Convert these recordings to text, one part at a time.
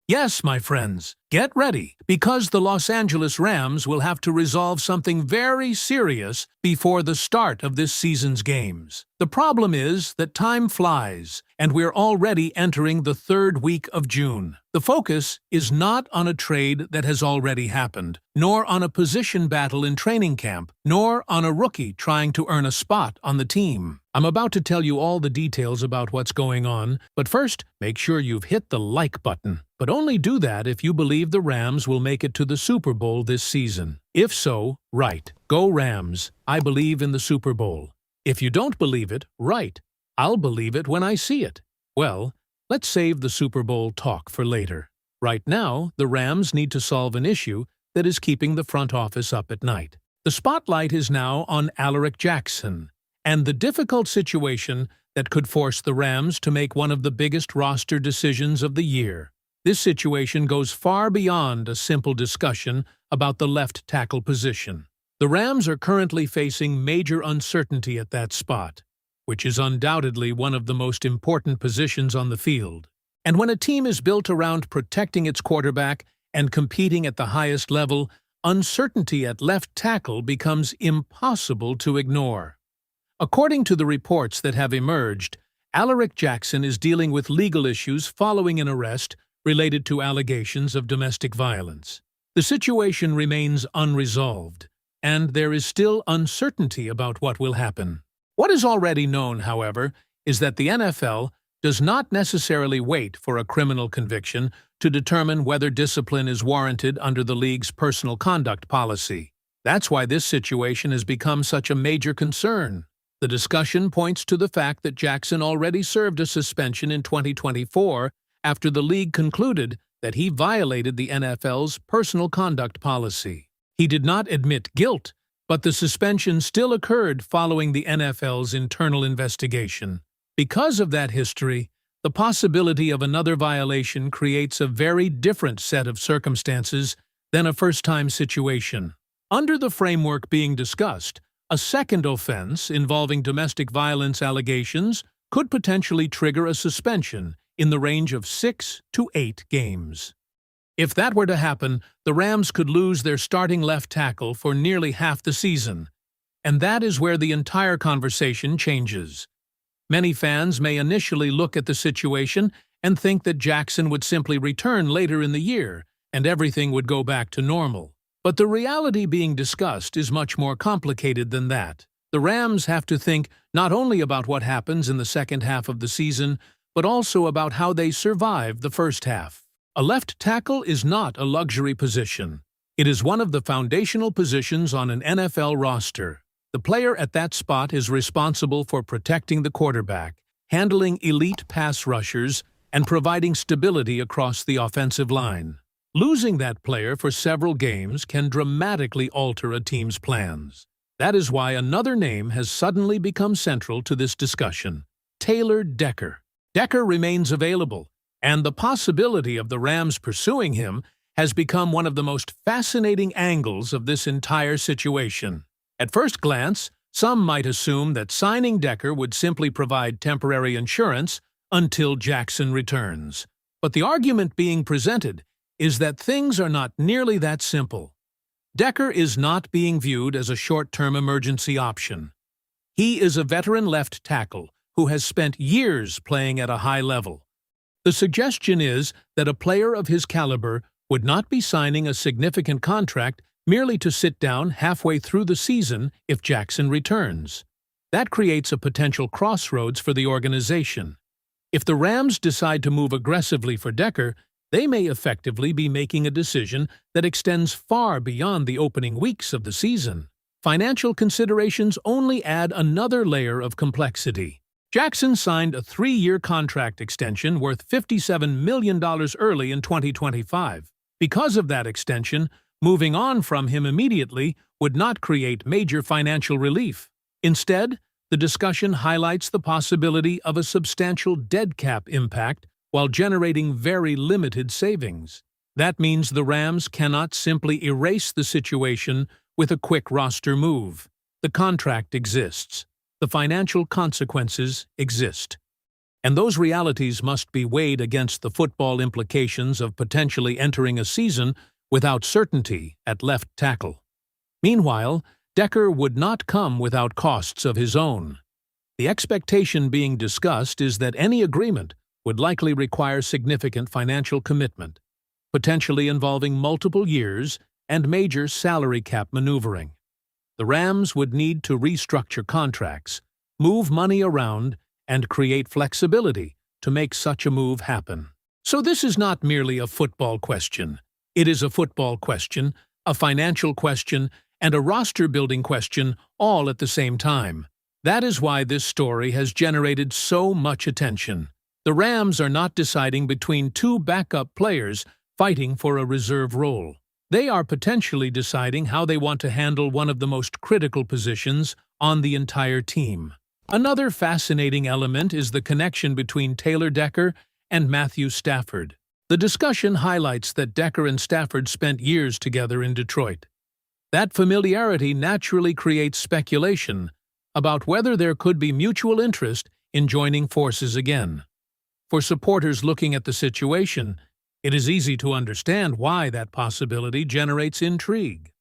Yes, my friends, get ready, because the Los Angeles Rams will have to resolve something very serious before the start of this season's games. The problem is that time flies, and we're already entering the third week of June. The focus is not on a trade that has already happened, nor on a position battle in training camp, nor on a rookie trying to earn a spot on the team. I'm about to tell you all the details about what's going on, but first, make sure you've hit the like button. But only do that if you believe the Rams will make it to the Super Bowl this season. If so, right. Go Rams. I believe in the Super Bowl. If you don't believe it, right. I'll believe it when I see it. Well, let's save the Super Bowl talk for later. Right now, the Rams need to solve an issue that is keeping the front office up at night. The spotlight is now on Alaric Jackson, and the difficult situation that could force the Rams to make one of the biggest roster decisions of the year. This situation goes far beyond a simple discussion about the left tackle position. The Rams are currently facing major uncertainty at that spot, which is undoubtedly one of the most important positions on the field. And when a team is built around protecting its quarterback and competing at the highest level, uncertainty at left tackle becomes impossible to ignore. According to the reports that have emerged, Alaric Jackson is dealing with legal issues following an arrest related to allegations of domestic violence. The situation remains unresolved, and there is still uncertainty about what will happen. What is already known, however, is that the NFL does not necessarily wait for a criminal conviction to determine whether discipline is warranted under the league's personal conduct policy. That's why this situation has become such a major concern. The discussion points to the fact that Jackson already served a suspension in 2024 after the league concluded that he violated the NFL's personal conduct policy. He did not admit guilt, but the suspension still occurred following the NFL's internal investigation. Because of that history, the possibility of another violation creates a very different set of circumstances than a first-time situation. Under the framework being discussed, a second offense involving domestic violence allegations could potentially trigger a suspension in the range of 6 to 8 games. If that were to happen, the Rams could lose their starting left tackle for nearly half the season, and that is where the entire conversation changes. Many fans may initially look at the situation and think that Jackson would simply return later in the year and everything would go back to normal. But the reality being discussed is much more complicated than that. The Rams have to think not only about what happens in the second half of the season, but also about how they survive the first half. A left tackle is not a luxury position. It is one of the foundational positions on an NFL roster. The player at that spot is responsible for protecting the quarterback, handling elite pass rushers, and providing stability across the offensive line. Losing that player for several games can dramatically alter a team's plans. That is why another name has suddenly become central to this discussion: Taylor-Decker. Decker remains available, and the possibility of the Rams pursuing him has become one of the most fascinating angles of this entire situation. At first glance, some might assume that signing Decker would simply provide temporary insurance until Jackson returns. But the argument being presented is that things are not nearly that simple. Decker is not being viewed as a short-term emergency option. He is a veteran left tackle who has spent years playing at a high level. The suggestion is that a player of his caliber would not be signing a significant contract merely to sit down halfway through the season if Jackson returns. That creates a potential crossroads for the organization. If the Rams decide to move aggressively for Decker, they may effectively be making a decision that extends far beyond the opening weeks of the season. Financial considerations only add another layer of complexity. Jackson signed a 3-year contract extension worth $57 million early in 2025. Because of that extension, moving on from him immediately would not create major financial relief. Instead, the discussion highlights the possibility of a substantial dead cap impact while generating very limited savings. That means the Rams cannot simply erase the situation with a quick roster move. The contract exists. The financial consequences exist. And those realities must be weighed against the football implications of potentially entering a season without certainty at left tackle. Meanwhile, Decker would not come without costs of his own. The expectation being discussed is that any agreement would likely require significant financial commitment, potentially involving multiple years and major salary cap maneuvering. The Rams would need to restructure contracts, move money around, and create flexibility to make such a move happen. So this is not merely a football question. It is a football question, a financial question, and a roster-building question all at the same time. That is why this story has generated so much attention. The Rams are not deciding between two backup players fighting for a reserve role. They are potentially deciding how they want to handle one of the most critical positions on the entire team. Another fascinating element is the connection between Taylor-Decker and Matthew Stafford. The discussion highlights that Decker and Stafford spent years together in Detroit. That familiarity naturally creates speculation about whether there could be mutual interest in joining forces again. For supporters looking at the situation, it is easy to understand why that possibility generates intrigue.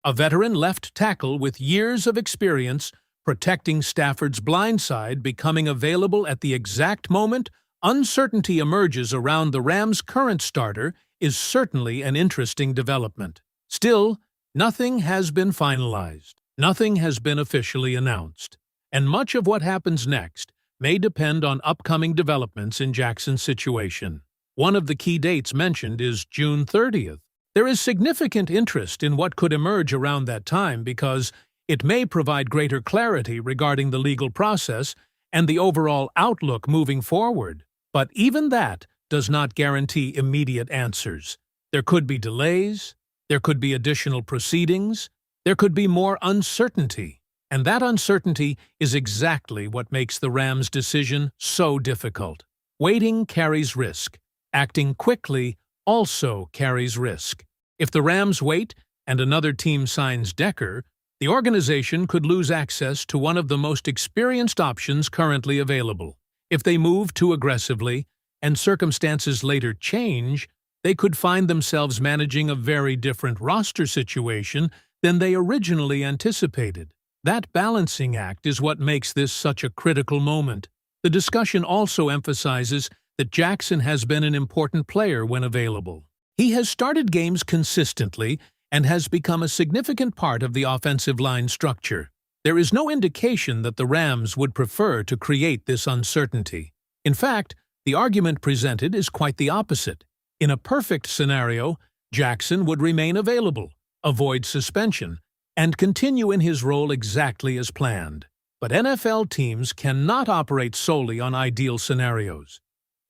A veteran left tackle with years of experience protecting Stafford's blind side becoming available at the exact moment uncertainty emerges around the Rams' current starter is certainly an interesting development. Still, nothing has been finalized. Nothing has been officially announced. And much of what happens next may depend on upcoming developments in Jackson's situation. One of the key dates mentioned is June 30th. There is significant interest in what could emerge around that time because it may provide greater clarity regarding the legal process and the overall outlook moving forward. But even that does not guarantee immediate answers. There could be delays, there could be additional proceedings, there could be more uncertainty. And that uncertainty is exactly what makes the Rams' decision so difficult. Waiting carries risk. Acting quickly also carries risk. If the Rams wait and another team signs Decker, the organization could lose access to one of the most experienced options currently available. If they move too aggressively and circumstances later change, they could find themselves managing a very different roster situation than they originally anticipated. That balancing act is what makes this such a critical moment. The discussion also emphasizes that Jackson has been an important player when available. He has started games consistently and has become a significant part of the offensive line structure. There is no indication that the Rams would prefer to create this uncertainty. In fact, the argument presented is quite the opposite. In a perfect scenario, Jackson would remain available, avoid suspension, and continue in his role exactly as planned. But NFL teams cannot operate solely on ideal scenarios.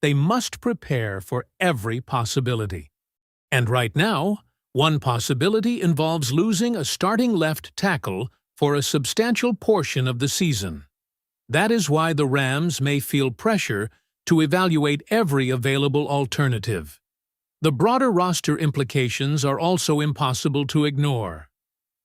They must prepare for every possibility. And right now, one possibility involves losing a starting left tackle for a substantial portion of the season. That is why the Rams may feel pressure to evaluate every available alternative. The broader roster implications are also impossible to ignore.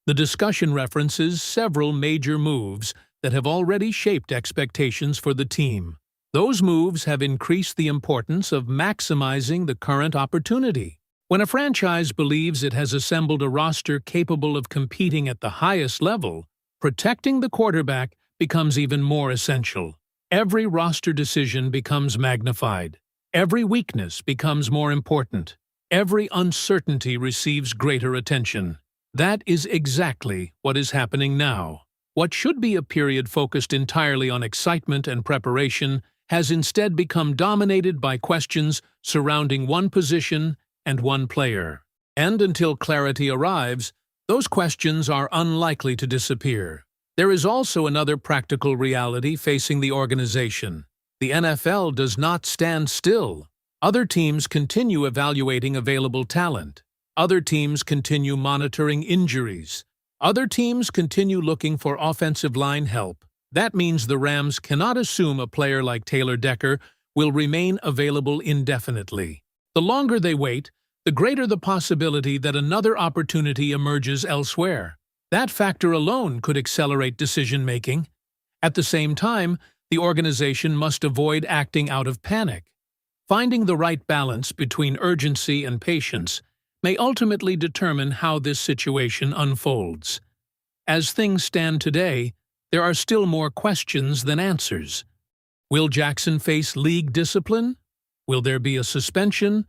The discussion references several major moves that have already shaped expectations for the team. Those moves have increased the importance of maximizing the current opportunity. When a franchise believes it has assembled a roster capable of competing at the highest level, protecting the quarterback becomes even more essential. Every roster decision becomes magnified. Every weakness becomes more important. Every uncertainty receives greater attention. That is exactly what is happening now. What should be a period focused entirely on excitement and preparation has instead become dominated by questions surrounding one position and one player. And until clarity arrives, those questions are unlikely to disappear. There is also another practical reality facing the organization. The NFL does not stand still. Other teams continue evaluating available talent. Other teams continue monitoring injuries. Other teams continue looking for offensive line help. That means the Rams cannot assume a player like Taylor-Decker will remain available indefinitely. The longer they wait, the greater the possibility that another opportunity emerges elsewhere. That factor alone could accelerate decision-making. At the same time, the organization must avoid acting out of panic. Finding the right balance between urgency and patience may ultimately determine how this situation unfolds. As things stand today, there are still more questions than answers. Will Jackson face league discipline? Will there be a suspension?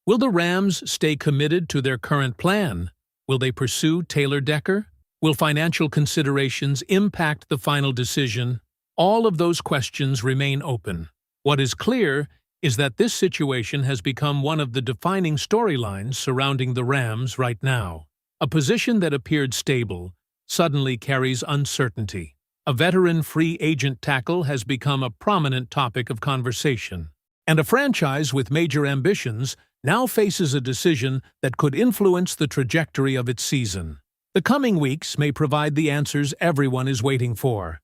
Will the Rams stay committed to their current plan? Will they pursue Taylor-Decker? Will financial considerations impact the final decision? All of those questions remain open. What is clear is that this situation has become one of the defining storylines surrounding the Rams right now. A position that appeared stable suddenly carries uncertainty. A veteran free agent tackle has become a prominent topic of conversation. And a franchise with major ambitions now faces a decision that could influence the trajectory of its season. The coming weeks may provide the answers everyone is waiting for.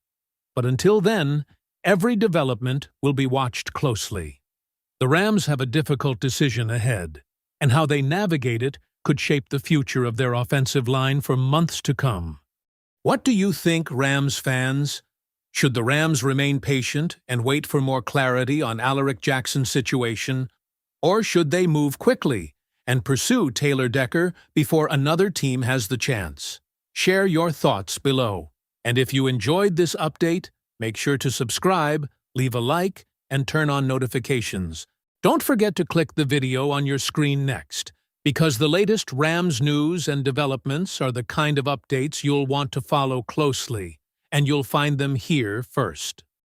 But until then, every development will be watched closely. The Rams have a difficult decision ahead, and how they navigate it could shape the future of their offensive line for months to come. What do you think, Rams fans? Should the Rams remain patient and wait for more clarity on Alaric Jackson's situation, or should they move quickly and pursue Taylor-Decker before another team has the chance? Share your thoughts below. And if you enjoyed this update, make sure to subscribe, leave a like, and turn on notifications. Don't forget to click the video on your screen next, because the latest Rams news and developments are the kind of updates you'll want to follow closely, and you'll find them here first.